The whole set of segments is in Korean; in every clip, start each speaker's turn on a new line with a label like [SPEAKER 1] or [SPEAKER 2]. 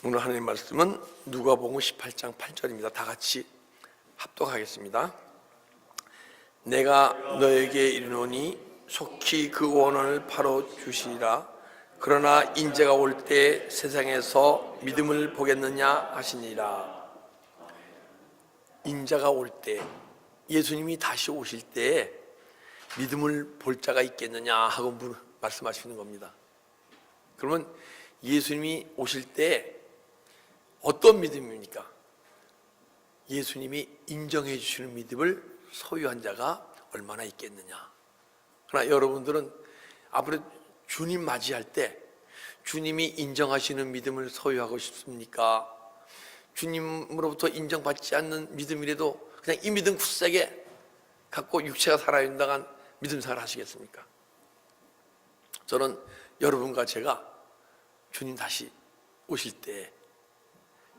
[SPEAKER 1] 오늘 하나님 말씀은 누가복음 18장 8절입니다. 다 같이 합독하겠습니다. 내가 너에게 이르노니 속히 그 원한을 바로 주시리라. 그러나 인자가 올 때 세상에서 믿음을 보겠느냐 하시니라. 인자가 올 때, 예수님이 다시 오실 때 믿음을 볼 자가 있겠느냐 하고 말씀하시는 겁니다. 그러면 예수님이 오실 때 어떤 믿음입니까? 예수님이 인정해 주시는 믿음을 소유한 자가 얼마나 있겠느냐. 그러나 여러분들은 앞으로 주님 맞이할 때 주님이 인정하시는 믿음을 소유하고 싶습니까? 주님으로부터 인정받지 않는 믿음이라도 그냥 이 믿음 굳세게 갖고 육체가 살아있다간 믿음 생활을 하시겠습니까? 저는 여러분과 제가 주님 다시 오실 때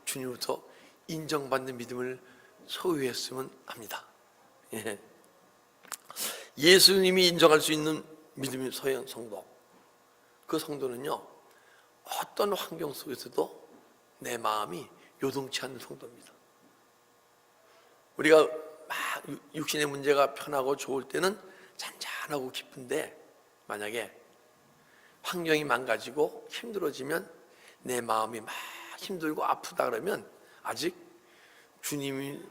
[SPEAKER 1] 주님으로부터 인정받는 믿음을 소유했으면 합니다. 예수님이 인정할 수 있는 믿음이 소유한 성도, 그 성도는요 어떤 환경 속에서도 내 마음이 요동치 않는 성도입니다. 우리가 막 육신의 문제가 편하고 좋을 때는 잔잔하고 기쁜데, 만약에 환경이 망가지고 힘들어지면 내 마음이 막 힘들고 아프다 그러면 아직 주님이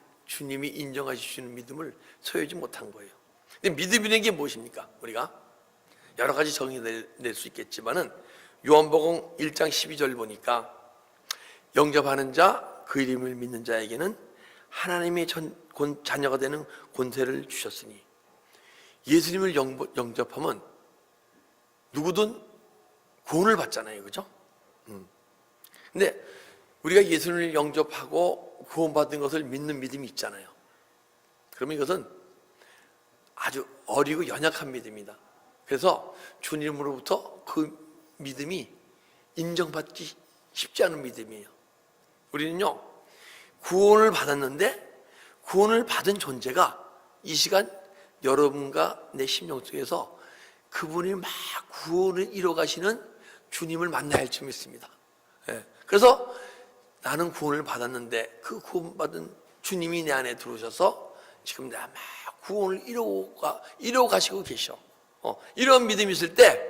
[SPEAKER 1] 인정해 주시는 믿음을 소유하지 못한 거예요. 근데 믿음이라는 게 무엇입니까? 우리가 여러 가지 정의낼 수 있겠지만은 요한복음 1장 12절 보니까 영접하는 자, 그 이름을 믿는 자에게는 하나님의 자녀가 되는 권세를 주셨으니, 예수님을 영접하면 누구든 구원을 받잖아요, 그죠? 근데 우리가 예수님을 영접하고 구원받은 것을 믿는 믿음이 있잖아요. 그러면 이것은 아주 어리고 연약한 믿음이다. 그래서 주님으로부터 그 믿음이 인정받기 쉽지 않은 믿음이에요. 우리는요 구원을 받았는데 구원을 받은 존재가 이 시간 여러분과 내 심령 속에서 그분이 막 구원을 이뤄가시는 주님을 만나야 할 줄 믿습니다. 그래서 나는 구원을 받았는데 그 구원받은 주님이 내 안에 들어오셔서 지금 내가 막 구원을 이뤄가시고 계셔. 이런 믿음이 있을 때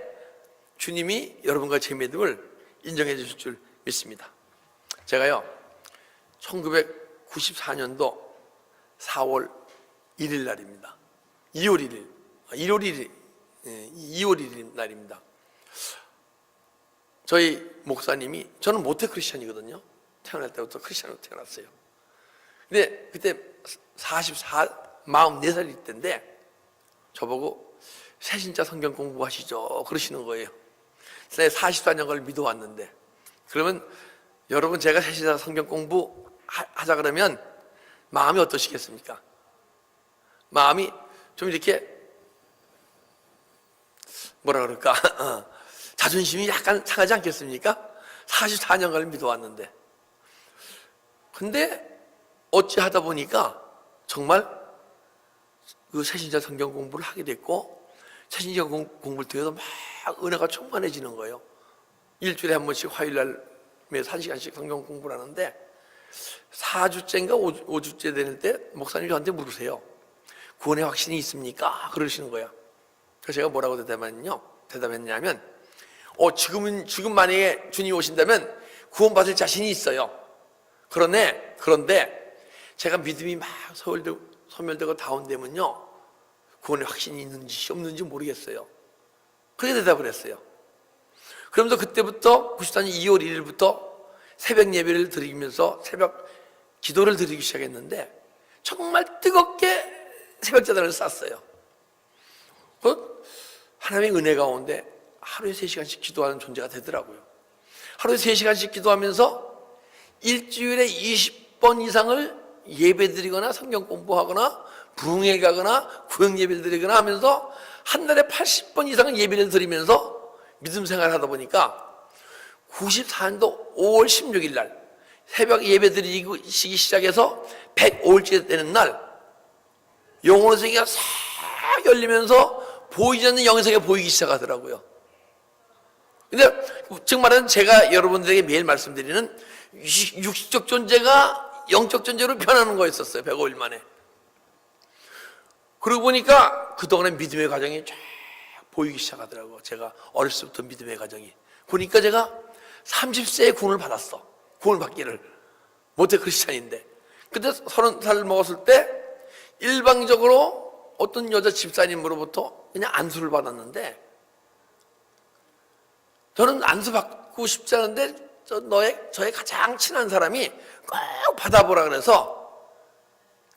[SPEAKER 1] 주님이 여러분과 제 믿음을 인정해 주실 줄 믿습니다. 제가요 1994년도 4월 1일 날입니다. 2월 1일 날입니다. 저희 목사님이, 저는 모태 크리스천이거든요. 태어날 때부터 크리스천으로 태어났어요. 근데 그때 44살일 때인데 저보고 새신자 성경 공부하시죠 그러시는 거예요. 제가 44년을 믿어왔는데, 그러면 여러분 제가 새신자 성경 공부 하자 그러면 마음이 어떠시겠습니까? 마음이 좀 이렇게 뭐라 그럴까 자존심이 약간 상하지 않겠습니까? 44년간을 믿어왔는데. 근데 어찌 하다 보니까 정말 그 새신자 성경 공부를 하게 됐고, 새신자 공부를 통해서 막 은혜가 충만해지는 거예요. 일주일에 한 번씩 화요일날 매일 1시간씩 성경 공부를 하는데 4주째인가 5주째 되는 때 목사님이 저한테 물으세요. 구원의 확신이 있습니까? 그러시는 거예요. 그래서 제가 뭐라고 대답했냐면 지금 만약에 주님이 오신다면 구원받을 자신이 있어요. 그런데 제가 믿음이 막 소멸되고 다운되면요 구원의 확신이 있는지 없는지 모르겠어요. 그렇게 대답을 했어요. 그러면서 그때부터 94년 2월 1일부터 새벽 예배를 드리면서 새벽 기도를 드리기 시작했는데 정말 뜨겁게 새벽 제단을 쌌어요. 하나님의 은혜 가운데 하루에 3시간씩 기도하는 존재가 되더라고요. 하루에 3시간씩 기도하면서 일주일에 20번 이상을 예배 드리거나 성경 공부하거나 부흥회 가거나 구역 예배를 드리거나 하면서 한 달에 80번 이상은 예배를 드리면서 믿음 생활을 하다 보니까 94년도 5월 16일 날 새벽 예배 드리기 시작해서 105일째 되는 날 영혼의 세계가 싹 열리면서 보이지 않는 영의 세계가 보이기 시작하더라고요. 근데 즉 말하면 제가 여러분들에게 매일 말씀드리는 육식적 존재가 영적 존재로 변하는 거였었어요. 105일 만에. 그러고 보니까 그동안의 믿음의 과정이 쫙 보이기 시작하더라고요. 제가 어렸을 때부터 믿음의 과정이. 보니까 제가 30세에 구원을 받았어. 구원을 받기를. 모태 크리스찬인데. 근데 30살 먹었을 때 일방적으로 어떤 여자 집사님으로부터 그냥 안수를 받았는데, 저는 안수 받고 싶지 않은데 저의 가장 친한 사람이 꼭 받아보라 그래서,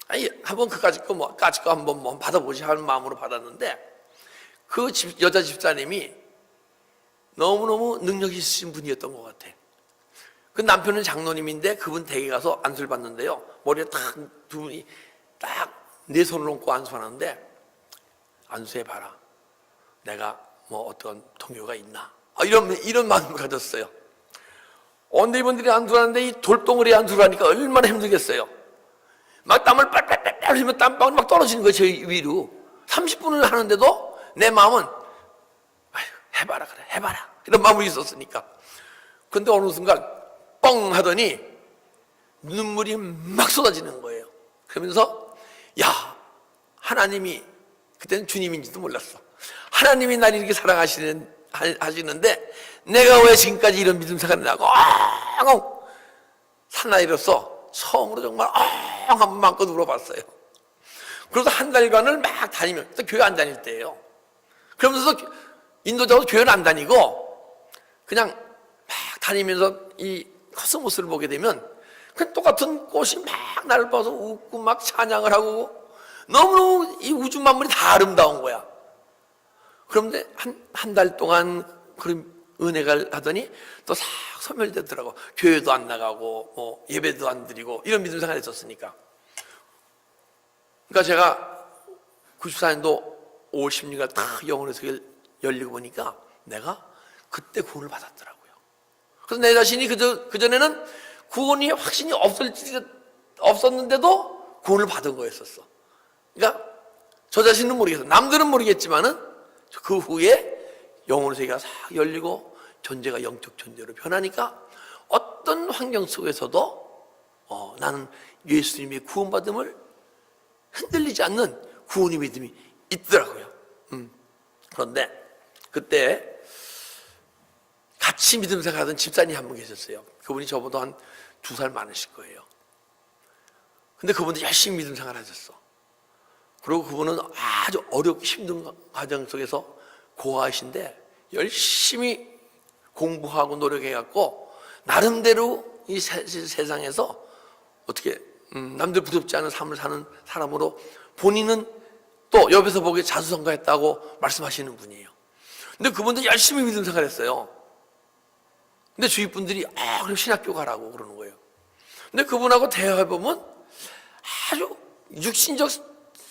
[SPEAKER 1] 아니 한번 까짓 거 한번 받아보지 하는 마음으로 받았는데, 그 여자 집사님이 너무너무 능력이 있으신 분이었던 것 같아. 그 남편은 장로님인데 그분 댁에 가서 안수를 받는데요, 머리에 딱 두 분이 딱 내 손을 얹고 안수하는데, 안수해봐라, 내가 뭐 어떤 동요가 있나, 이런 마음을 가졌어요. 근데 이분들이 안수하는데 이 돌덩어리 안수를 하니까 얼마나 힘들겠어요. 막 땀을 빨빨빨 흘리면 땀방울이 막 떨어지는 거예요, 제 위로. 30분을 하는데도 내 마음은 해봐라, 그래, 해봐라, 이런 마음이 있었으니까. 근데 어느 순간 뻥 하더니 눈물이 막 쏟아지는 거예요. 그러면서, 야, 하나님이, 그때는 주님인지도 몰랐어, 하나님이 나를 이렇게 사랑하시는데 내가 왜 지금까지 이런 믿음 생활을 하고 사나이로서 처음으로 정말 한번 마음껏 울어봤어요. 그래서 한 달간을 막 다니면, 또 교회 안 다닐 때예요. 그러면서 인도자도 교회를 안 다니고 그냥 막 다니면서 이 코스모스를 보게 되면 그 똑같은 꽃이 막 나를 봐서 웃고 막 찬양을 하고, 너무너무 이 우주 만물이 다 아름다운 거야. 그런데 한 달 동안 그런 은혜가 하더니 또 싹 소멸되더라고. 교회도 안 나가고 뭐 예배도 안 드리고 이런 믿음 생활을 했었으니까. 그러니까 제가 94년도 5월 16일 딱 영혼의 세계를 열리고 보니까 내가 그때 구원을 받았더라고요. 그래서 내 자신이 그전에는 구원이 확신이 없었는데도 구원을 받은 거였었어. 그러니까 저 자신은 모르겠어, 남들은 모르겠지만은 그 후에 영혼의 세계가 싹 열리고 존재가 영적 존재로 변하니까 어떤 환경 속에서도 나는 예수님의 구원받음을 흔들리지 않는 구원의 믿음이 있더라고요. 그런데 그때 같이 믿음 생활하던 집사님 한 분 계셨어요. 그분이 저보다 한 2살 많으실 거예요. 근데 그분도 열심히 믿음 생활하셨어. 그리고 그분은 아주 어렵고 힘든 과정 속에서 고아이신데 열심히 공부하고 노력해갖고 나름대로 이 세상에서 어떻게 남들 부럽지 않은 삶을 사는 사람으로 본인은 또 옆에서 보기에 자수성가했다고 말씀하시는 분이에요. 근데 그분도 열심히 믿음 생활했어요. 근데 주위 분들이 그럼 신학교 가라고 그러는 거예요. 근데 그분하고 대화해보면 아주 육신적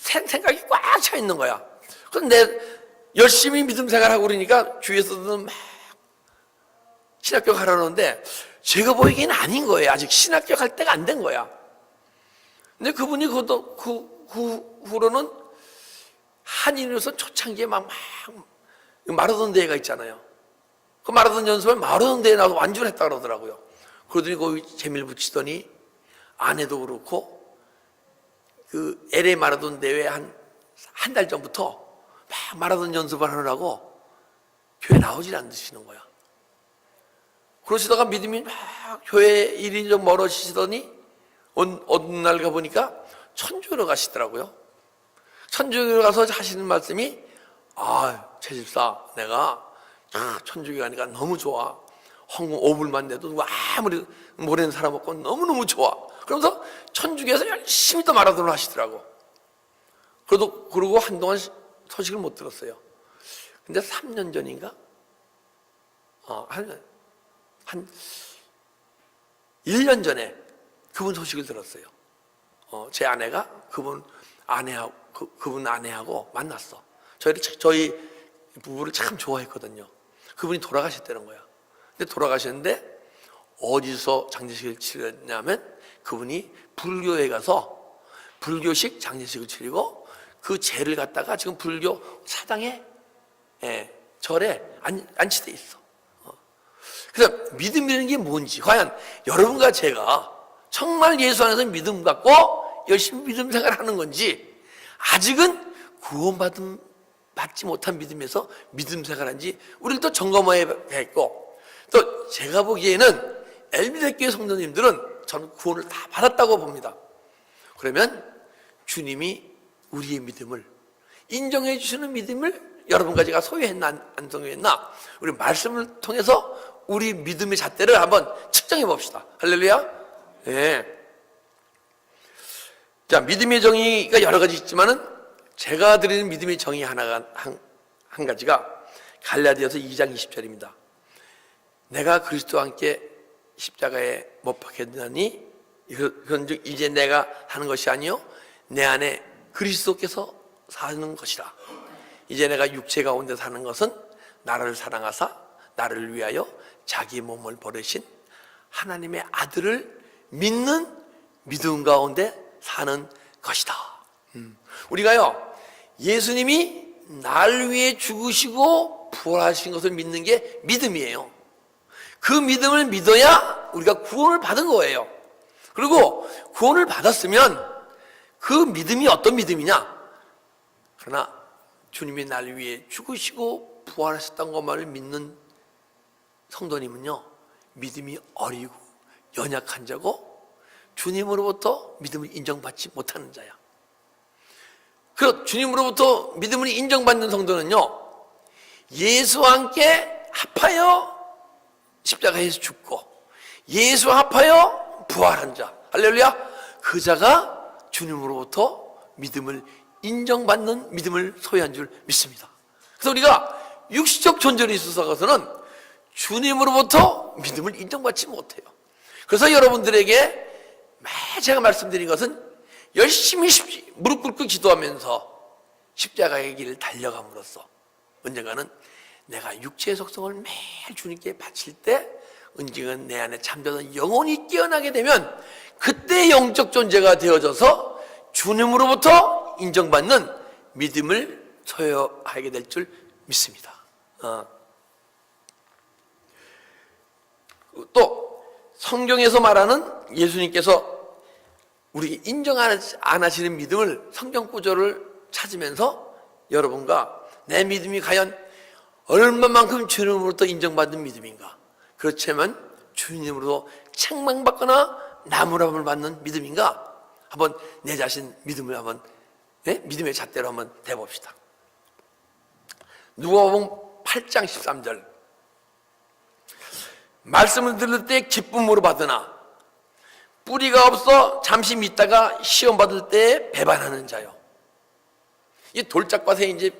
[SPEAKER 1] 생각이 꽉 차 있는 거야. 그런데 열심히 믿음 생활하고 그러니까 주위에서는 막 신학교 가라는데 제가 보이기에는 아닌 거예요. 아직 신학교 갈 때가 안 된 거야. 근데 그분이 그 후로는 한인으로서 초창기에 막 마라톤 대회가 있잖아요. 그 마라톤 연습을 마라톤 대회에 나와서 완주를 했다 그러더라고요. 그러더니 거기 재미를 붙이더니 아내도 그렇고 그 LA 마라톤 대회 한 달 전부터 막 마라톤 연습을 하느라고 교회 나오질 않으시는 거야. 그러시다가 믿음이 막 교회 일이 좀 멀어지시더니 어느 날 가보니까 천주교로 가시더라고요. 천주교로 가서 하시는 말씀이 최 집사, 내가 천주교 가니까 너무 좋아. 헌금 5불만 내도 누가 아무리 모르는 사람 없고 너무너무 좋아. 그러면서 천주교에서 열심히 또 마라톤을 하시더라고. 그러고 한동안 소식을 못 들었어요. 근데 3년 전인가? 한 1년 전에 그분 소식을 들었어요. 제 아내가 그분 아내하고 만났어. 저희 부부를 참 좋아했거든요. 그분이 돌아가셨다는 거야. 근데 돌아가셨는데 어디서 장례식을 치렀냐면 그분이 불교에 가서 불교식 장례식을 치르고 그 재를 갖다가 지금 불교 사당에 절에 안치돼 있어. 그래서 믿음이라는 게 뭔지, 과연 여러분과 제가 정말 예수 안에서 믿음 갖고 열심히 믿음 생활하는 건지, 아직은 받지 못한 믿음에서 믿음 생활한지 우리를 또 점검해야 했고, 또 제가 보기에는 엘비대교회 성도님들은 저는 구원을 다 받았다고 봅니다. 그러면 주님이 우리의 믿음을 인정해 주시는 믿음을 여러분과 제가 소유했나 안 소유했나, 우리 말씀을 통해서 우리 믿음의 잣대를 한번 측정해 봅시다. 할렐루야. 네. 자, 믿음의 정의가 여러 가지 있지만은 제가 드리는 믿음의 정의 한 가지가 갈라디아서 2장 20절입니다. 내가 그리스도와 함께 십자가에 못 박혔나니 그런즉 이제 내가 하는 것이 아니요 내 안에 그리스도께서 사는 것이라. 이제 내가 육체 가운데 사는 것은 나를 사랑하사 나를 위하여 자기 몸을 버리신 하나님의 아들을 믿는 믿음 가운데 사는 것이다. 우리가요, 예수님이 날 위해 죽으시고 부활하신 것을 믿는 게 믿음이에요. 그 믿음을 믿어야 우리가 구원을 받은 거예요. 그리고 구원을 받았으면 그 믿음이 어떤 믿음이냐? 그러나 주님이 날 위해 죽으시고 부활하셨던 것만을 믿는 성도님은요, 믿음이 어리고 연약한 자고 주님으로부터 믿음을 인정받지 못하는 자야. 그 주님으로부터 믿음을 인정받는 성도는요, 예수와 함께 합하여 십자가에서 죽고 예수와 합하여 부활한 자, 할렐루야, 그 자가 주님으로부터 믿음을 인정받는 믿음을 소유한 줄 믿습니다. 그래서 우리가 육신적 존재로 있어서는 주님으로부터 믿음을 인정받지 못해요. 그래서 여러분들에게 제가 말씀드린 것은 열심히 무릎 꿇고 기도하면서 십자가의 길을 달려감으로써 언젠가는 내가 육체의 속성을 매일 주님께 바칠 때 언젠가는 내 안에 잠자던 영혼이 깨어나게 되면 그때 영적 존재가 되어져서 주님으로부터 인정받는 믿음을 소유하게 될 줄 믿습니다. 또 성경에서 말하는 예수님께서 우리 인정 안 하시는 믿음을 성경 구절을 찾으면서 여러분과 내 믿음이 과연 얼마만큼 주님으로부터 인정받는 믿음인가, 그렇지만 주님으로부터 책망받거나 나무람을 받는 믿음인가, 한번 내 자신 믿음을 한번 믿음의 잣대로 한번 대봅시다. 누가복음 8장 13절, 말씀을 들을 때 기쁨으로 받으나 뿌리가 없어 잠시 믿다가 시험 받을 때 배반하는 자요. 이 돌짝밭에 이제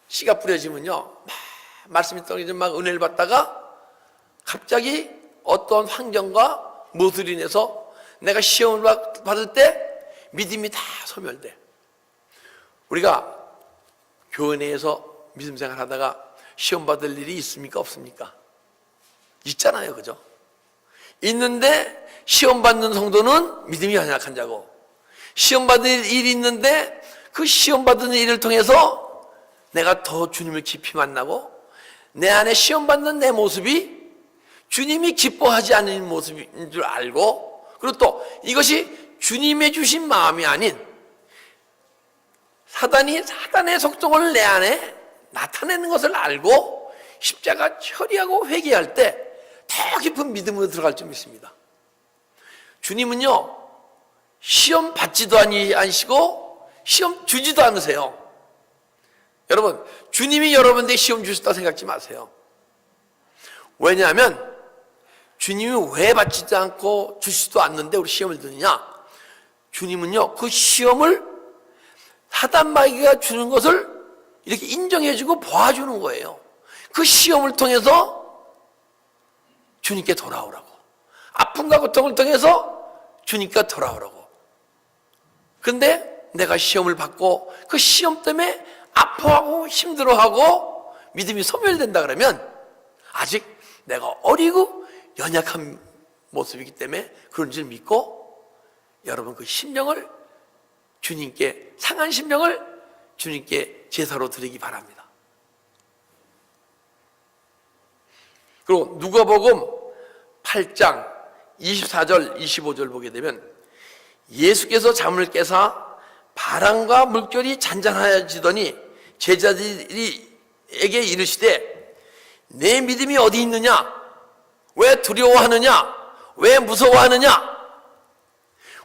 [SPEAKER 1] 씨가 뿌려지면요, 말씀이 떨어지면 막 은혜를 받다가 갑자기 어떤 환경과 무엇으로 인해서 내가 시험을 받을 때 믿음이 다 소멸돼. 우리가 교회 내에서 믿음 생활 하다가 시험 받을 일이 있습니까? 없습니까? 있잖아요. 그죠? 있는데 시험 받는 성도는 믿음이 연약한 자고, 시험 받을 일이 있는데 그 시험 받는 일을 통해서 내가 더 주님을 깊이 만나고 내 안에 시험 받는 내 모습이 주님이 기뻐하지 않는 모습인 줄 알고, 그리고 또 이것이 주님의 주신 마음이 아닌 사단의 속성을 내 안에 나타내는 것을 알고 십자가 처리하고 회개할 때 더 깊은 믿음으로 들어갈 줄 믿습니다. 주님은요, 시험 받지도 않으시고 시험 주지도 않으세요. 여러분, 주님이 여러분에게 시험 주셨다고 생각지 마세요. 왜냐하면 주님이 왜 받지도 않고 주시지도 않는데 우리 시험을 드느냐? 주님은요, 그 시험을 사단 마귀가 주는 것을 이렇게 인정해주고 봐주는 거예요. 그 시험을 통해서 주님께 돌아오라고, 아픔과 고통을 통해서 주님께 돌아오라고. 근데 내가 시험을 받고 그 시험 때문에 아파하고 힘들어하고 믿음이 소멸된다 그러면 아직 내가 어리고 연약한 모습이기 때문에 그런 줄 믿고, 여러분 그 심령을 주님께, 상한 심령을 주님께 제사로 드리기 바랍니다. 그리고 누가복음 8장 24절 25절 보게 되면 예수께서 잠을 깨사 바람과 물결이 잔잔해지더니 제자들에게 이르시되 내 믿음이 어디 있느냐? 왜 두려워하느냐? 왜 무서워하느냐?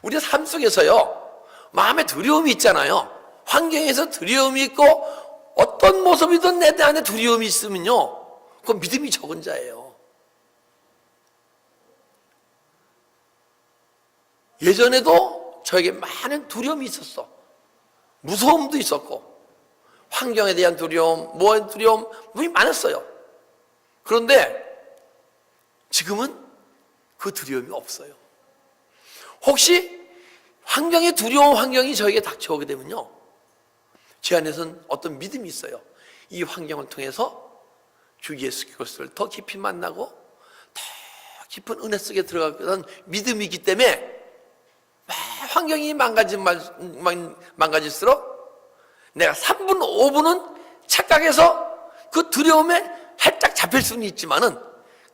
[SPEAKER 1] 우리 삶 속에서요, 마음에 두려움이 있잖아요. 환경에서 두려움이 있고 어떤 모습이든 내 안에 두려움이 있으면요, 그건 믿음이 적은 자예요. 예전에도 저에게 많은 두려움이 있었어. 무서움도 있었고 환경에 대한 두려움, 뭐에 두려움, 분이 많았어요. 그런데 지금은 그 두려움이 없어요. 혹시 환경에 두려운 환경이 저에게 닥쳐오게 되면요, 제 안에서는 어떤 믿음이 있어요. 이 환경을 통해서 주 예수 그리스도를 더 깊이 만나고 더 깊은 은혜 속에 들어가는 믿음이기 때문에 환경이 망가질수록 내가 3분, 5분은 착각해서 그 두려움에 살짝 잡힐 수는 있지만은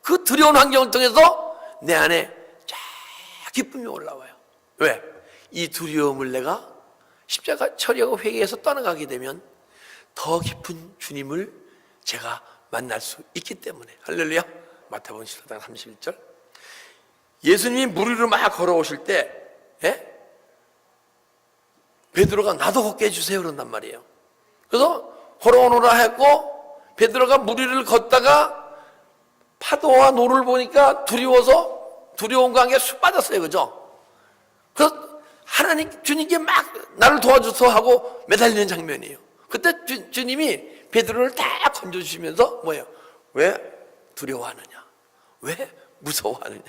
[SPEAKER 1] 그 두려운 환경을 통해서 내 안에 쫙 기쁨이 올라와요. 왜? 이 두려움을 내가 십자가 처리하고 회개해서 떠나가게 되면 더 깊은 주님을 제가 만날 수 있기 때문에. 할렐루야. 마태복음 14장 31절. 예수님이 물 위로 막 걸어오실 때 베드로가 나도 걷게 해주세요 그런단 말이에요. 그래서 걸어오노라 했고 베드로가 물 위를 걷다가 파도와 노를 보니까 두려운 관계에 쑥 빠졌어요. 그죠? 그래서 하나님 주님께 막 나를 도와줘서 하고 매달리는 장면이에요. 그때 주님이 베드로를 다 건져주시면서 뭐예요? 왜 두려워하느냐? 왜 무서워하느냐?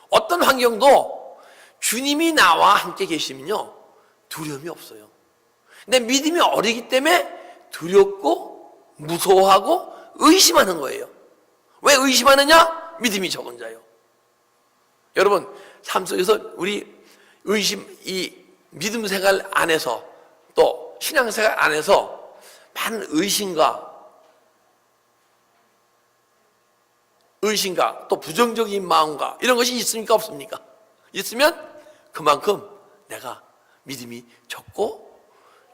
[SPEAKER 1] 어떤 환경도 주님이 나와 함께 계시면요, 두려움이 없어요. 근데 믿음이 어리기 때문에 두렵고 무서워하고 의심하는 거예요. 왜 의심하느냐? 믿음이 적은 자요. 여러분, 삶 속에서 우리 이 믿음 생활 안에서 또 신앙 생활 안에서 많은 의심과 또 부정적인 마음과 이런 것이 있습니까? 없습니까? 있으면 그만큼 내가 믿음이 적고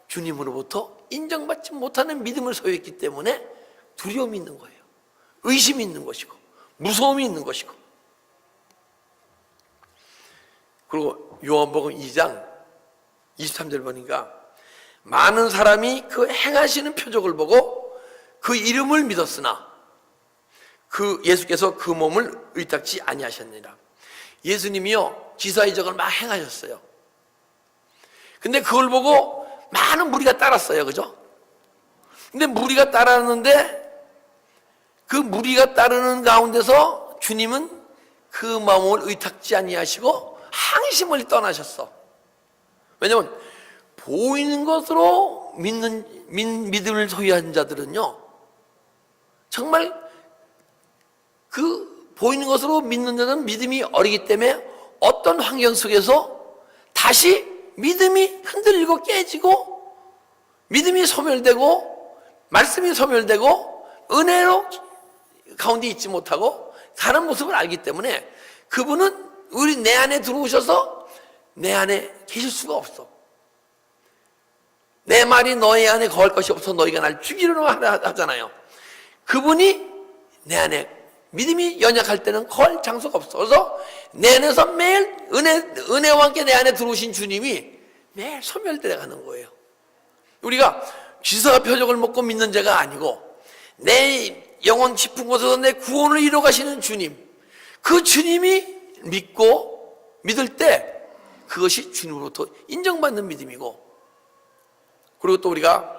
[SPEAKER 1] 주님으로부터 인정받지 못하는 믿음을 소유했기 때문에 두려움이 있는 거예요. 의심이 있는 것이고 무서움이 있는 것이고. 그리고 요한복음 2장 23절 보니까 많은 사람이 그 행하시는 표적을 보고 그 이름을 믿었으나 그 예수께서 그 몸을 의탁지 아니하셨느니라. 예수님이요, 기사이적을 막 행하셨어요. 근데 그걸 보고 많은 무리가 따랐어요. 그죠? 근데 무리가 따랐는데 그 무리가 따르는 가운데서 주님은 그 마음을 의탁지 아니하시고 항심을 떠나셨어. 왜냐하면 보이는 것으로 믿음을 소유한 자들은요, 정말 그 보이는 것으로 믿는 자는 믿음이 어리기 때문에 어떤 환경 속에서 다시 믿음이 흔들리고 깨지고 믿음이 소멸되고 말씀이 소멸되고 은혜로 가운데 있지 못하고 다른 모습을 알기 때문에 그분은 내 안에 들어오셔서 내 안에 계실 수가 없어. 내 말이 너희 안에 거할 것이 없어 너희가 날 죽이려고 하잖아요. 그분이 내 안에 믿음이 연약할 때는 거할 장소가 없어. 그래서 내 안에서 매일 은혜와 함께 내 안에 들어오신 주님이 매일 소멸되어 가는 거예요. 우리가 기사와 표적을 먹고 믿는 자가 아니고 내 영혼 깊은 곳에서 내 구원을 이루어 가시는 주님, 그 주님이 믿을 때 그것이 주님으로부터 인정받는 믿음이고, 그리고 또 우리가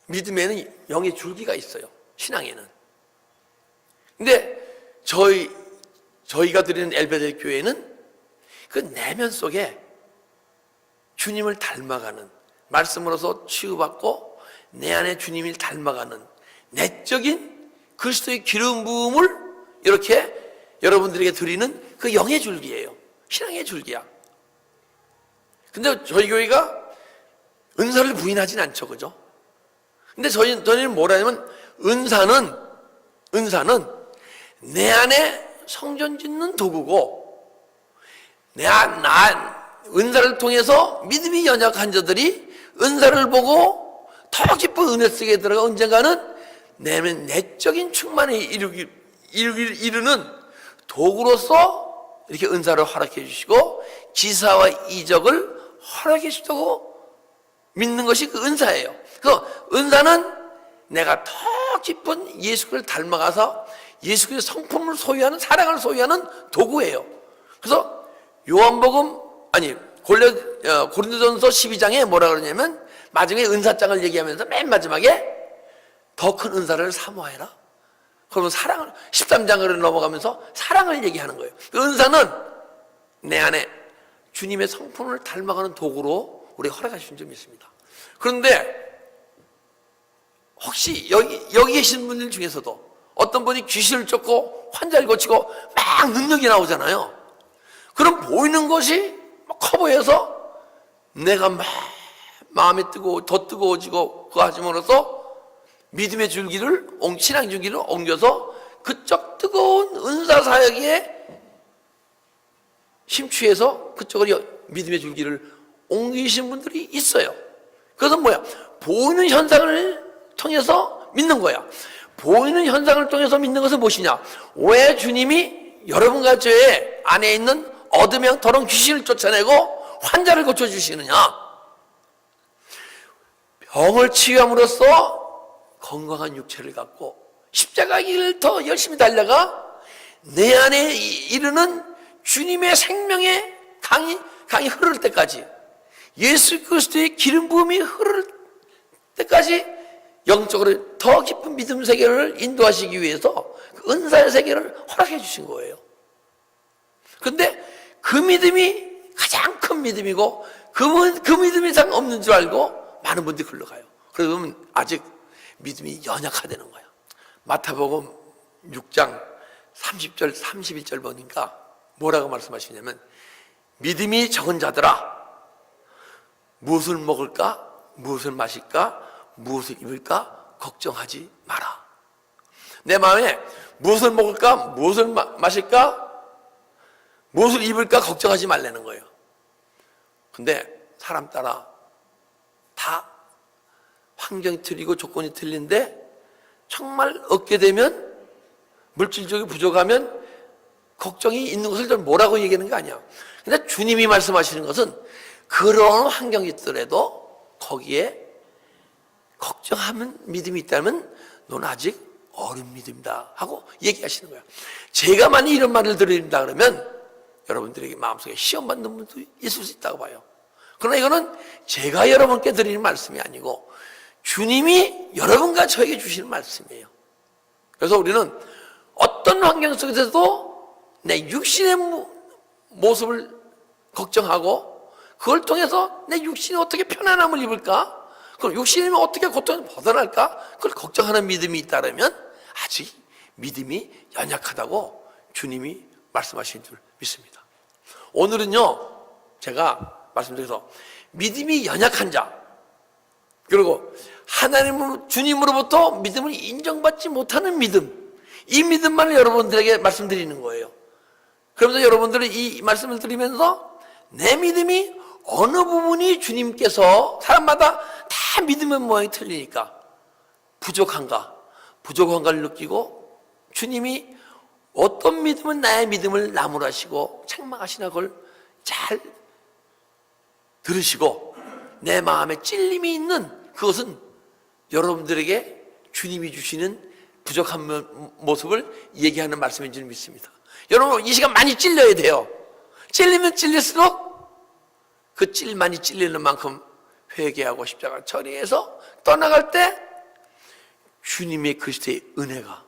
[SPEAKER 1] 믿음에는 영의 줄기가 있어요. 신앙에는. 근데 저희가 드리는 엘베델 교회는 그 내면 속에 주님을 닮아가는, 말씀으로서 치유받고 내 안에 주님을 닮아가는 내적인 그리스도의 기름 부음을 이렇게 여러분들에게 드리는 그 영의 줄기예요. 신앙의 줄기야. 근데 저희 교회가 은사를 부인하진 않죠, 그죠? 근데 저희는 뭐라냐면 은사는 내 안에 성전 짓는 도구고, 은사를 통해서 믿음이 연약한 자들이 은사를 보고 더 깊은 은혜 속에 들어가 언젠가는 내적인 충만에 이르는 도구로서 이렇게 은사를 허락해 주시고 기사와 이적을 허락해 주시고 믿는 것이 그 은사예요. 그래서 은사는 내가 더 깊은 예수를 닮아가서 예수의 성품을 소유하는, 사랑을 소유하는 도구예요. 그래서 고린도전서 12장에 뭐라 그러냐면 마지막에 은사장을 얘기하면서 맨 마지막에 더 큰 은사를 사모해라. 그러면 사랑을 13장으로 넘어가면서 사랑을 얘기하는 거예요. 그 은사는 내 안에 주님의 성품을 닮아가는 도구로 우리가 허락하신 점이 있습니다. 그런데 혹시 여기 계신 분들 중에서도 어떤 분이 귀신을 쫓고 환자를 고치고 막 능력이 나오잖아요. 그럼 보이는 것이 커 보여서 내가 막 마음이 더 뜨거워지고 그거 하심으로써 믿음의 줄기를, 신앙의 줄기를 옮겨서 그쪽 뜨거운 은사 사역에 심취해서 그쪽으로 믿음의 줄기를 옮기신 분들이 있어요. 그것은 뭐야? 보이는 현상을 통해서 믿는 거야. 보이는 현상을 통해서 믿는 것은 무엇이냐? 왜 주님이 여러분과 저의 안에 있는 어둠의 더러운 귀신을 쫓아내고 환자를 고쳐주시느냐? 병을 치유함으로써 건강한 육체를 갖고 십자가 길을 더 열심히 달려가 내 안에 이르는 주님의 생명의 강이 흐를 때까지, 예수 그리스도의 기름 부음이 흐를 때까지 영적으로 더 깊은 믿음 세계를 인도하시기 위해서 그 은사의 세계를 허락해 주신 거예요. 그런데 그 믿음이 가장 큰 믿음이고 그 믿음 이상 없는 줄 알고 많은 분들이 흘러가요. 그러면 아직 믿음이 연약하다는 거야. 마태복음 6장 30절 31절 보니까 뭐라고 말씀하시냐면 믿음이 적은 자들아, 무엇을 먹을까, 무엇을 마실까, 무엇을 입을까 걱정하지 마라. 내 마음에 무엇을 먹을까, 무엇을 마실까, 무엇을 입을까 걱정하지 말라는 거예요. 근데 사람 따라 다 환경이 틀리고 조건이 틀린데 정말 얻게 되면, 물질적이 부족하면 걱정이 있는 것을 좀 뭐라고 얘기하는 거 아니야. 근데 주님이 말씀하시는 것은 그런 환경이 있더라도 거기에 걱정하면 믿음이 있다면 넌 아직 어린 믿음이다 하고 얘기하시는 거야. 제가 만약 이런 말을 드린다 그러면 여러분들에게 마음속에 시험 받는 분도 있을 수 있다고 봐요. 그러나 이거는 제가 여러분께 드리는 말씀이 아니고 주님이 여러분과 저에게 주시는 말씀이에요. 그래서 우리는 어떤 환경 속에서도 내 육신의 모습을 걱정하고 그걸 통해서 내 육신이 어떻게 편안함을 입을까? 그럼 육신이 어떻게 고통을 벗어날까? 그걸 걱정하는 믿음이 있다면 아직 믿음이 연약하다고 주님이 말씀하신 줄 믿습니다. 오늘은요, 제가 말씀드려서 믿음이 연약한 자, 그리고 주님으로부터 믿음을 인정받지 못하는 믿음, 이 믿음만을 여러분들에게 말씀드리는 거예요. 그러면서 여러분들은 이 말씀을 드리면서 내 믿음이 어느 부분이 주님께서, 사람마다 다 믿음의 모양이 틀리니까 부족한가를 느끼고 주님이 어떤 믿음은 나의 믿음을 나무라시고 책망하시나 그걸 잘 들으시고 내 마음에 찔림이 있는 그것은 여러분들에게 주님이 주시는 부족한 모습을 얘기하는 말씀인 줄 믿습니다. 여러분 이 시간 많이 찔려야 돼요. 찔리면 찔릴수록 그 많이 찔리는 만큼 회개하고 십자가 처리해서 떠나갈 때 주님의 그리스도의 은혜가,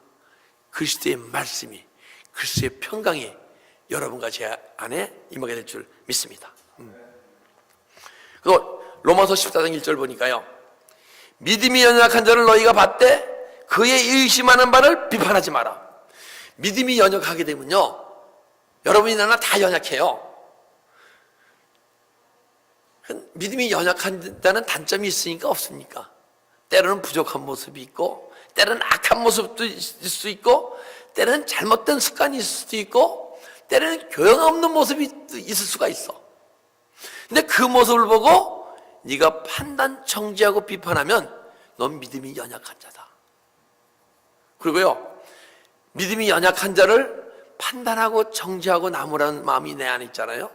[SPEAKER 1] 그리스도의 말씀이, 그리스도의 평강이 여러분과 제 안에 임하게 될 줄 믿습니다. 그리고 로마서 14장 1절 보니까요, 믿음이 연약한 자를 너희가 봤되 그의 의심하는 바를 비판하지 마라. 믿음이 연약하게 되면요, 여러분이 나나 다 연약해요. 믿음이 연약한다는 단점이 있으니까 없습니까? 때로는 부족한 모습이 있고, 때로는 악한 모습도 있을 수 있고, 때로는 잘못된 습관이 있을 수도 있고, 때로는 교양 없는 모습이 있을 수가 있어. 근데 그 모습을 보고 네가 판단, 정죄하고 비판하면 넌 믿음이 연약한 자다. 그리고요, 믿음이 연약한 자를 판단하고 정죄하고 나무라는 마음이 내 안에 있잖아요.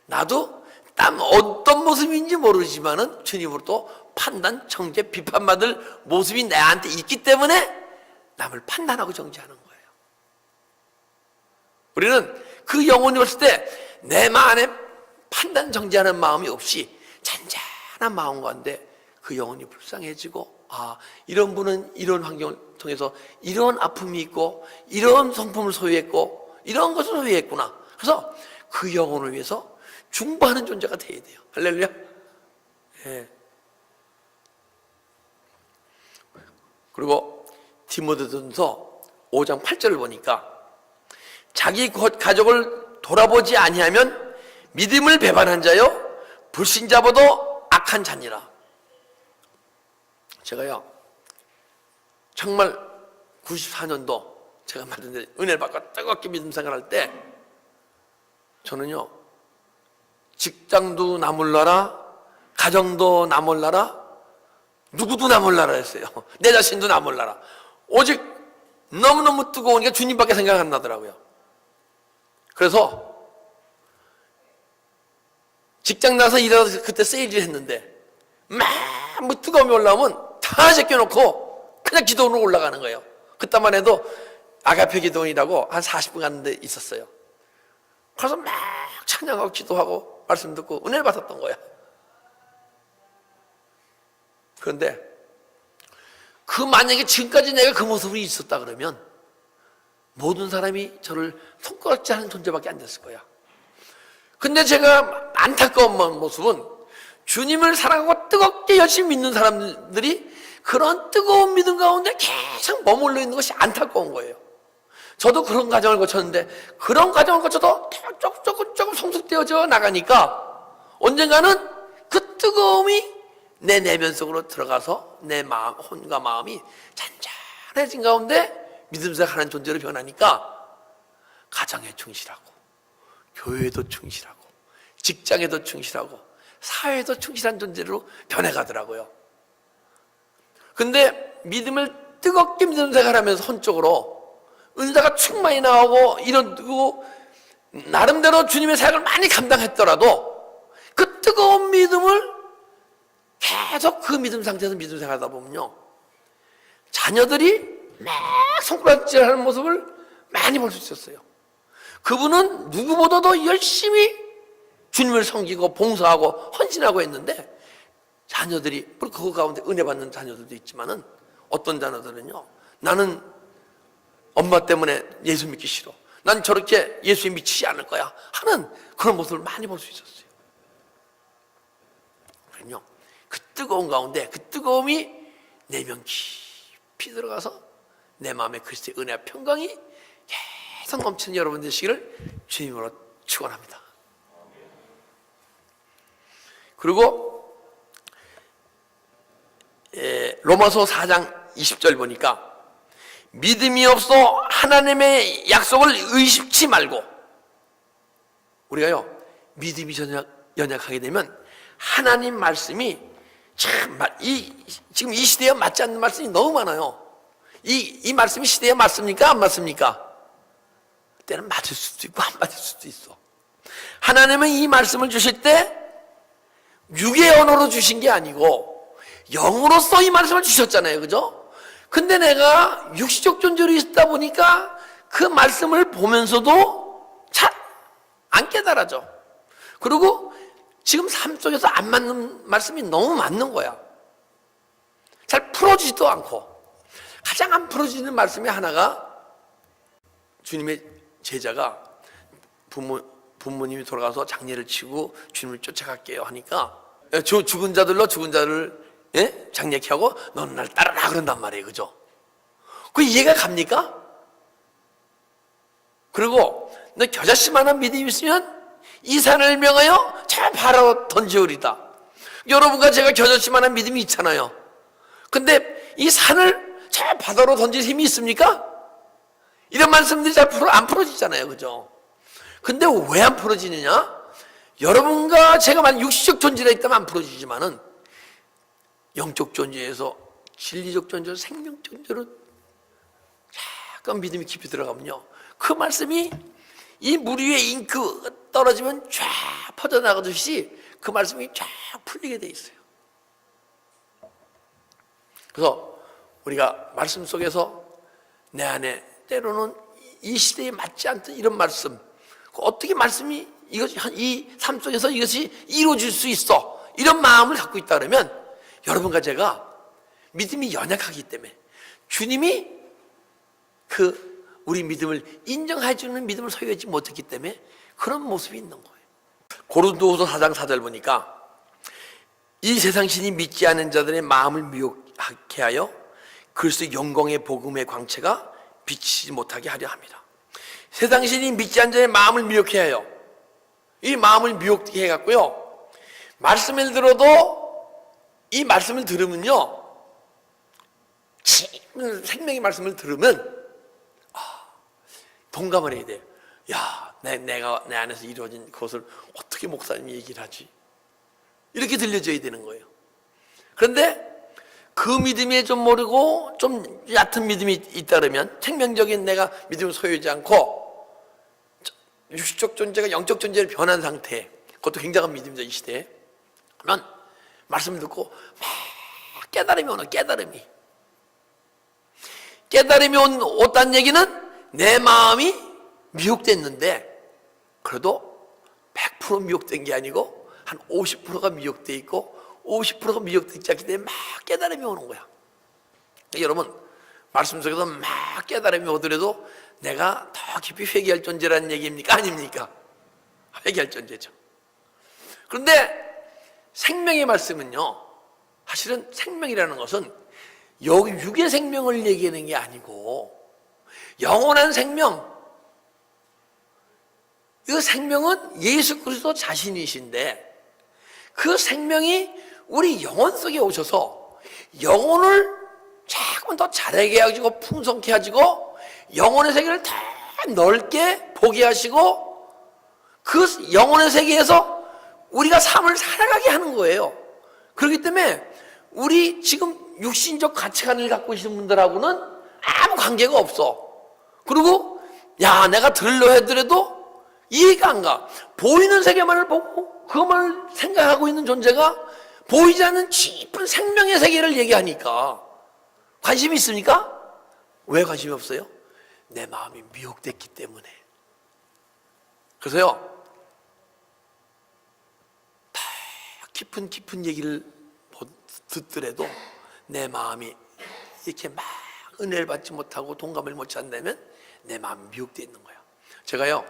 [SPEAKER 1] 나도 어떤 모습인지 모르지만은 주님으로부터 판단, 정죄, 비판받을 모습이 내 안에 있기 때문에 남을 판단하고 정죄하는 거예요. 우리는 그 영혼이 봤을 때 내 마음 안에 판단, 정죄하는 마음이 없이 잔잔한 마음 가운데 그 영혼이 불쌍해지고, 아, 이런 분은 이런 환경을 통해서 이런 아픔이 있고 이런 성품을 소유했고 이런 것을 소유했구나. 그래서 그 영혼을 위해서 중보하는 존재가 돼야 돼요. 할렐루야. 예. 그리고 디모데전서 5장 8절을 보니까 자기 가족을 돌아보지 아니하면 믿음을 배반한 자요 불신자보다 악한 자니라. 제가요 정말 94년도 제가 받은 은혜를 받고 뜨겁게 믿음 생활할 때 저는요 직장도 나 몰라라, 가정도 나 몰라라, 누구도 나 몰라라 했어요. 내 자신도 나 몰라라. 오직 너무너무 뜨거우니까 주님밖에 생각 안 나더라고요. 그래서 직장 나서 일하다 그때 세일을 했는데 막 뭐 뜨거움이 올라오면 다 제껴놓고 그냥 기도로 올라가는 거예요. 그때만 해도 아가페 기도원이라고 한 40분 갔는데 있었어요. 그래서 막 찬양하고 기도하고 말씀 듣고 은혜를 받았던 거야. 그런데 만약에 지금까지 내가 그 모습이 있었다 그러면 모든 사람이 저를 손가락질 하는 존재밖에 안 됐을 거야. 근데 제가 안타까운 모습은 주님을 사랑하고 뜨겁게 열심히 믿는 사람들이 그런 뜨거운 믿음 가운데 계속 머물러 있는 것이 안타까운 거예요. 저도 그런 과정을 거쳤는데 그런 과정을 거쳐도 조금 성숙되어져 나가니까 언젠가는 그 뜨거움이 내 내면 속으로 들어가서 내 마음, 혼과 마음이 잔잔해진 가운데 믿음 생활하는 존재로 변하니까 가정에 충실하고 교회에도 충실하고 직장에도 충실하고 사회에도 충실한 존재로 변해가더라고요. 근데 믿음을 뜨겁게 믿음 생활하면서 혼적으로 은사가 충만히 나오고 이러고 나름대로 주님의 사역을 많이 감당했더라도 그 뜨거운 믿음을 계속 그 믿음 상태에서 믿음 생활하다 보면요 자녀들이 막 손가락질하는 모습을 많이 볼 수 있었어요. 그분은 누구보다도 열심히 주님을 섬기고 봉사하고 헌신하고 했는데 자녀들이 그 가운데 은혜 받는 자녀들도 있지만은 어떤 자녀들은요 나는 엄마 때문에 예수 믿기 싫어, 난 저렇게 예수에 미치지 않을 거야 하는 그런 모습을 많이 볼 수 있었어요. 그럼요 그 뜨거운 가운데 그 뜨거움이 내면 깊이 들어가서 내 마음에 그리스도의 은혜와 평강이 계속 넘치는 여러분 되시기를 주님으로 축원합니다. 그리고 로마서 4장 20절 보니까 믿음이 없어 하나님의 약속을 의심치 말고, 우리가요 믿음이 연약하게 되면 하나님 말씀이 참 지금 이 시대에 맞지 않는 말씀이 너무 많아요. 이 말씀이 시대에 맞습니까? 안 맞습니까? 때는 맞을 수도 있고 안 맞을 수도 있어. 하나님은 이 말씀을 주실 때 육의 언어로 주신 게 아니고 영으로서 이 말씀을 주셨잖아요. 그죠? 근데 내가 육시적 존재로 있다 보니까 그 말씀을 보면서도 잘 안 깨달아져. 그리고 지금 삶 속에서 안 맞는 말씀이 너무 맞는 거야. 잘 풀어지지도 않고. 가장 안 풀어지는 말씀이 하나가 주님의 제자가 부모님이 돌아가서 장례를 치고 주님을 쫓아갈게요 하니까 죽은 자들로 죽은 자를 장례케 하고 너는 날 따르라 그런단 말이에요. 그죠? 그 이해가 갑니까? 그리고 너 겨자씨만한 믿음이 있으면 이 산을 명하여 저 바다로 던지우리다. 여러분과 제가 겨자씨만한 믿음이 있잖아요. 근데 이 산을 저 바다로 던질 힘이 있습니까? 이런 말씀들이 잘 안 풀어지잖아요. 그죠? 근데 왜 안 풀어지느냐? 여러분과 제가 만약 육신적 존재가 있다면 안 풀어지지만은 영적 존재에서 진리적 존재로 생명 존재로 약간 믿음이 깊이 들어가면요, 그 말씀이 이 물 위에 잉크 떨어지면 쫙 퍼져나가듯이 그 말씀이 쫙 풀리게 돼 있어요. 그래서 우리가 말씀 속에서 내 안에 때로는 이 시대에 맞지 않던 이런 말씀, 어떻게 말씀이 이것이 이 삶 속에서 이것이 이루어질 수 있어, 이런 마음을 갖고 있다 그러면 여러분과 제가 믿음이 연약하기 때문에 주님이 우리 믿음을 인정해 주는 믿음을 소유하지 못했기 때문에 그런 모습이 있는 거예요. 고린도후서 4장 4절 보니까 이 세상 신이 믿지 않은 자들의 마음을 미혹하게 하여 그리스도의 영광의 복음의 광채가 비치지 못하게 하려 합니다. 세상 신이 믿지 않은 자의 마음을 미혹해 하여, 이 마음을 미혹해 해갖고요, 말씀을 들어도 이 말씀을 들으면요, 생명의 말씀을 들으면 동감을 해야 돼요. 야, 내가 내 안에서 이루어진 그것을 어떻게 목사님이 얘기를 하지? 이렇게 들려줘야 되는 거예요. 그런데 그 믿음이 좀 모르고 좀 얕은 믿음이 있다 그러면, 생명적인 내가 믿음을 소유하지 않고 육신적 존재가 영적 존재로 변한 상태, 그것도 굉장한 믿음이죠, 이 시대에. 그러면 말씀을 듣고 막 깨달음이 오는, 깨달음이 온다는 얘기는 내 마음이 미혹됐는데, 그래도 100% 미혹된 게 아니고 한 50%가 미혹돼 있고 50%가 미혹되지 않기 때문에 막 깨달음이 오는 거야. 여러분, 말씀 속에서 막 깨달음이 오더라도 내가 더 깊이 회개할 존재라는 얘기입니까? 아닙니까? 회개할 존재죠. 그런데 생명의 말씀은요, 사실은 생명이라는 것은 여기 육의 생명을 얘기하는 게 아니고 영원한 생명, 이 생명은 예수 그리스도 자신이신데 그 생명이 우리 영혼 속에 오셔서 영혼을 조금 더 자라게 하시고 풍성케 하시고 영혼의 세계를 더 넓게 보게 하시고 그 영혼의 세계에서 우리가 삶을 살아가게 하는 거예요. 그렇기 때문에 우리 지금 육신적 가치관을 갖고 계시는 분들하고는 아무 관계가 없어. 그리고 야, 내가 들으려 하더라도 이해가 안 가. 보이는 세계만을 보고 그것만을 생각하고 있는 존재가 보이지 않는 깊은 생명의 세계를 얘기하니까 관심이 있습니까? 왜 관심이 없어요? 내 마음이 미혹됐기 때문에. 그래서요, 다 깊은 얘기를 듣더라도 내 마음이 이렇게 막 은혜를 받지 못하고 동감을 못 찾는다면 내 마음이 미혹되어 있는 거예요. 제가요,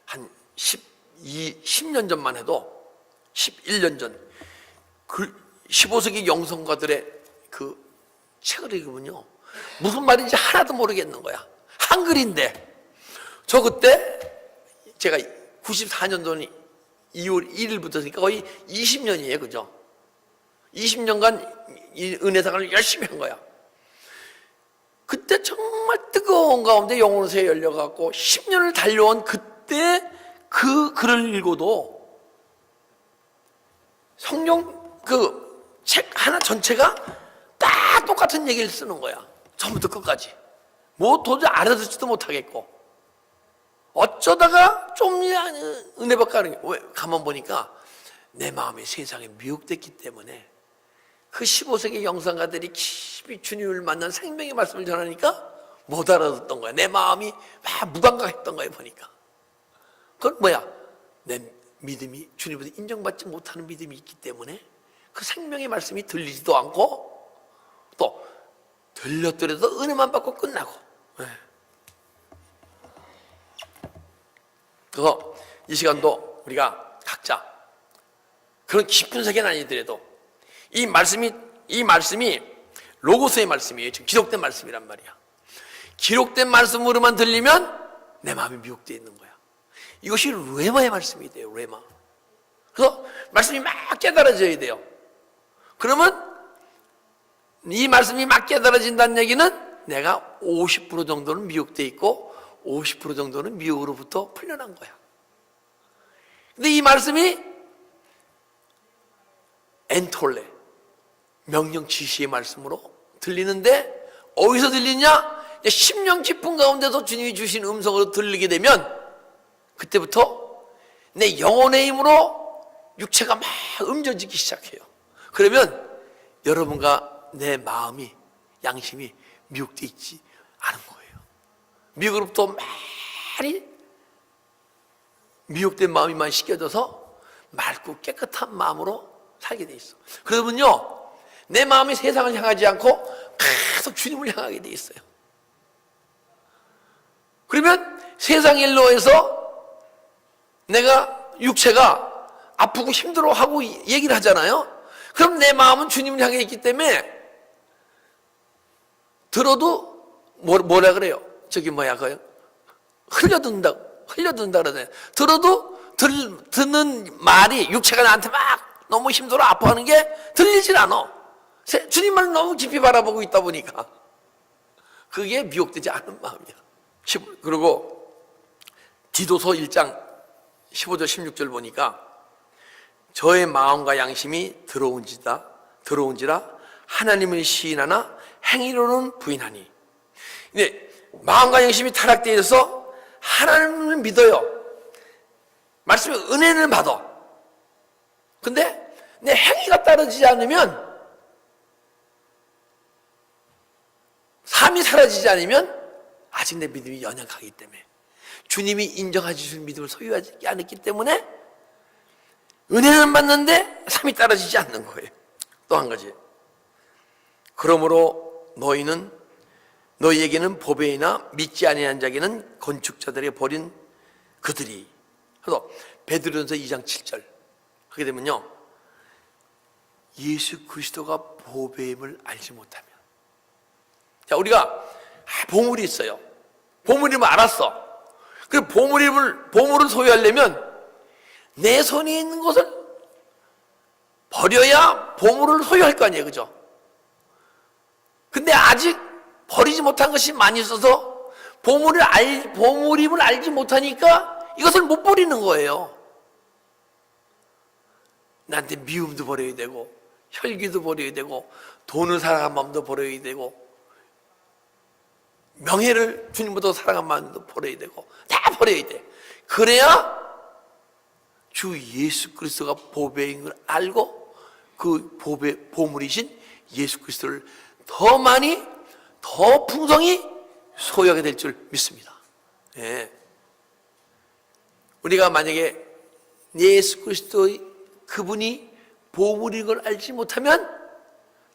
[SPEAKER 1] 한 10년 전만 해도 11년 전 15세기 영성가들의 그 책을 읽으면요, 무슨 말인지 하나도 모르겠는 거야. 한글인데. 저 그때 제가 94년도니 2월 1일부터니까 거의 20년이에요. 그죠? 20년간 이 은혜사관을 열심히 한 거야. 그때 정말 뜨거운 가운데 영혼의 새 열려갖고 10년을 달려온 그때 그 글을 읽어도 성경 그 책 하나 전체가 다 똑같은 얘기를 쓰는 거야. 처음부터 끝까지. 뭐 도저히 알아듣지도 못하겠고. 어쩌다가 좀 은혜 받고 하는 게, 왜? 가만 보니까 내 마음이 세상에 미혹됐기 때문에 그 15세기 영성가들이 깊이 주님을 만난 생명의 말씀을 전하니까 못 알아듣던 거야. 내 마음이 막 무감각했던 거야, 보니까. 그건 뭐야? 내 믿음이 주님보다 인정받지 못하는 믿음이 있기 때문에 그 생명의 말씀이 들리지도 않고 또 들렸더라도 은혜만 받고 끝나고. 그래서 이 시간도 우리가 각자 그런 깊은 세계는 아니더라도 이 말씀이 로고스의 말씀이에요. 지금 기록된 말씀이란 말이야. 기록된 말씀으로만 들리면 내 마음이 미혹되어 있는 거야. 이것이 레마의 말씀이 돼요. 레마. 그래서 말씀이 막 깨달아져야 돼요. 그러면 이 말씀이 막 깨달아진다는 얘기는 내가 50% 정도는 미혹돼 있고 50% 정도는 미혹으로부터 풀려난 거야. 근데 이 말씀이 엔톨레, 명령 지시의 말씀으로 들리는데 어디서 들리냐? 심령 깊은 가운데서 주님이 주신 음성으로 들리게 되면 그때부터 내 영혼의 힘으로 육체가 막 움직이기 시작해요. 그러면 여러분과 내 마음이, 양심이 미혹되어 있지 않은 거예요. 미혹으로부터 많이 미혹된 마음이 씻겨져서 맑고 깨끗한 마음으로 살게 돼 있어. 그러면요, 내 마음이 세상을 향하지 않고 계속 주님을 향하게 돼 있어요. 그러면 세상 일로 해서 내가 육체가 아프고 힘들어하고 얘기를 하잖아요. 그럼 내 마음은 주님을 향해 있기 때문에 들어도 뭐라 그래요? 저기 그요? 흘려든다 그러잖아요. 들어도 듣는 말이 육체가 나한테 막 너무 힘들어 아파하는 게 들리질 않아. 주님만 너무 깊이 바라보고 있다 보니까 그게 미혹되지 않은 마음이야. 그리고 디도서 1장 15절 16절 보니까 저의 마음과 양심이 들어온지라 하나님을 시인하나 행위로는 부인하니. 근데 마음과 양심이 타락되어 있어서 하나님을 믿어요. 말씀에 은혜는 받아. 근데 내 행위가 따르지 않으면, 삶이 사라지지 않으면 아직 내 믿음이 연약하기 때문에, 주님이 인정해 주신 믿음을 소유하지 않았기 때문에 은혜는 받는데 삶이 따라지지 않는 거예요. 또 한 가지, 그러므로 너희에게는 보배이나 믿지 아니한 자에게는 건축자들에게 버린 그들이. 그래서 베드로전서 2장 7절 하게 되면요, 예수 그리스도가 보배임을 알지 못하면. 자, 우리가 보물이 있어요. 보물임을 알았어. 그리고 보물을 소유하려면 내 손에 있는 것을 버려야 보물을 소유할 거 아니에요, 그죠? 근데 아직 버리지 못한 것이 많이 있어서 보물임을 알지 못하니까 이것을 못 버리는 거예요. 나한테 미움도 버려야 되고, 혈기도 버려야 되고, 돈을 사랑한 마음도 버려야 되고, 명예를 주님보다 사랑한 마음도 버려야 되고, 다 버려야 돼. 그래야 주 예수 그리스도가 보배인 걸 알고 그 보물이신 예수 그리스도를 더 많이, 더 풍성히 소유하게 될 줄 믿습니다. 예. 우리가 만약에 예수 그리스도의 그분이 보물인 걸 알지 못하면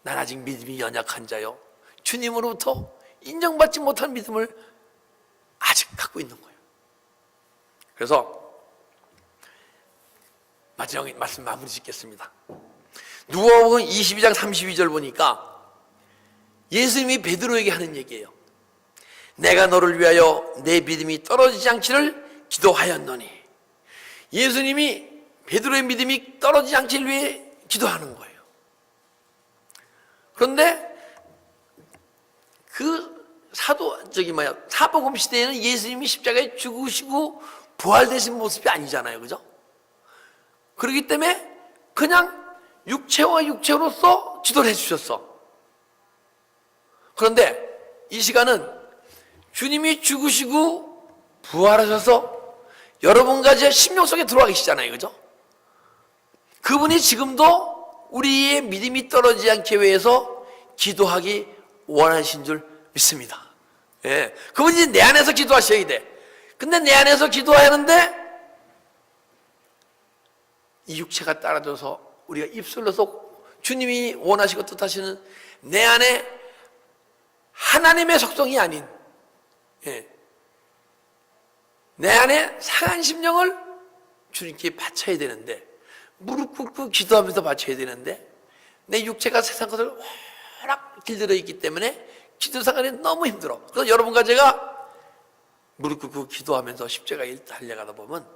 [SPEAKER 1] 난 아직 믿음이 연약한 자요, 주님으로부터 인정받지 못한 믿음을 아직 갖고 있는 거예요. 그래서 마지막 말씀 마무리 짓겠습니다. 누가복음 22장 32절 보니까 예수님이 베드로에게 하는 얘기예요. 내가 너를 위하여 내 믿음이 떨어지지 않기를 기도하였노니. 예수님이 베드로의 믿음이 떨어지지 않기를 위해 기도하는 거예요. 그런데 그 사복음 시대에는 예수님이 십자가에 죽으시고 부활되신 모습이 아니잖아요, 그죠? 그렇기 때문에 그냥 육체와 육체로서 기도를 해주셨어. 그런데 이 시간은 주님이 죽으시고 부활하셔서 여러분과 제 심령 속에 들어와 계시잖아요, 그죠? 그분이 지금도 우리의 믿음이 떨어지지 않게 위해서 기도하기 원하신 줄 믿습니다. 예. 그분이 내 안에서 기도하셔야 돼. 근데 내 안에서 기도하는데 이 육체가 따라줘서 우리가 입술로서 주님이 원하시고 뜻하시는 내 안에 하나님의 속성이 아닌, 예, 내 안에 상한 심령을 주님께 바쳐야 되는데, 무릎 꿇고 기도하면서 바쳐야 되는데, 내 육체가 세상 것을 워낙 길들여 있기 때문에 기도 생활이 너무 힘들어. 그래서 여러분과 제가 무릎 꿇고 기도하면서 십자가에 달려가다 보면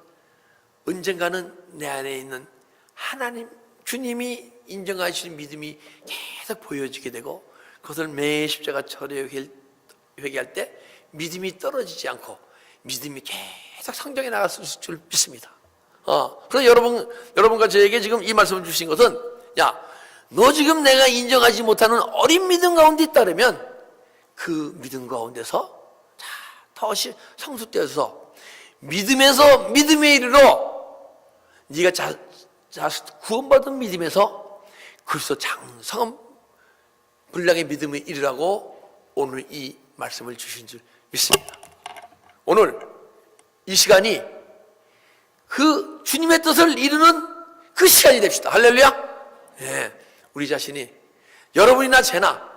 [SPEAKER 1] 언젠가는 내 안에 있는 하나님, 주님이 인정하시는 믿음이 계속 보여지게 되고, 그것을 매 십자가 처리에 회개할 때 믿음이 떨어지지 않고 믿음이 계속 성장해 나갔을 줄 믿습니다. 그래서 여러분과 저에게 지금 이 말씀을 주신 것은, 야, 너 지금 내가 인정하지 못하는 어린 믿음 가운데 있다면 그 믿음 가운데서 더 성숙되어서 믿음에서 믿음에 이르러 네가 구원받은 믿음에서 그리스도 장성한 분량의 믿음에 이르라고 오늘 이 말씀을 주신 줄 믿습니다. 오늘 이 시간이 그 주님의 뜻을 이루는 그 시간이 됩시다. 할렐루야. 예, 우리 자신이, 여러분이나 제나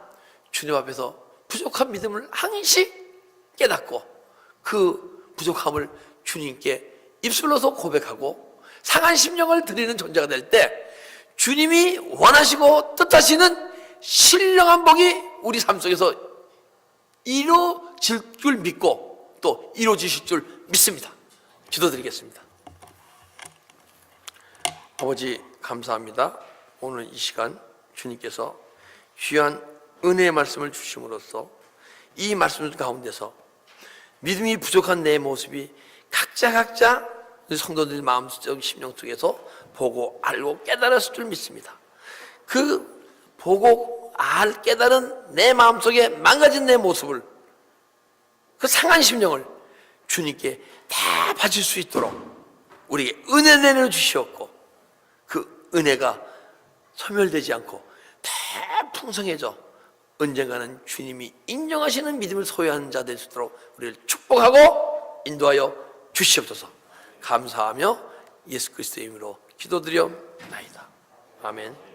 [SPEAKER 1] 주님 앞에서 부족한 믿음을 항시 깨닫고 그 부족함을 주님께 입술로서 고백하고 상한 심령을 드리는 존재가 될 때 주님이 원하시고 뜻하시는 신령한 복이 우리 삶 속에서 이루어질 줄 믿고 또 이루어지실 줄 믿습니다. 기도드리겠습니다. 아버지 감사합니다. 오늘 이 시간 주님께서 귀한 은혜의 말씀을 주심으로써 이 말씀 가운데서 믿음이 부족한 내 모습이 각자 성도들 마음속 심령 속에서 보고 알고 깨달았을 줄 믿습니다. 그 보고 깨달은 내 마음속에 망가진 내 모습을, 그 상한 심령을 주님께 다 바칠 수 있도록 우리에게 은혜 내려주시옵고, 그 은혜가 소멸되지 않고 다 풍성해져 언젠가는 주님이 인정하시는 믿음을 소유하는 자 될 수 있도록 우리를 축복하고 인도하여 주시옵소서. 감사하며 예수 그리스도의 이름으로 기도드리옵나이다. 아멘.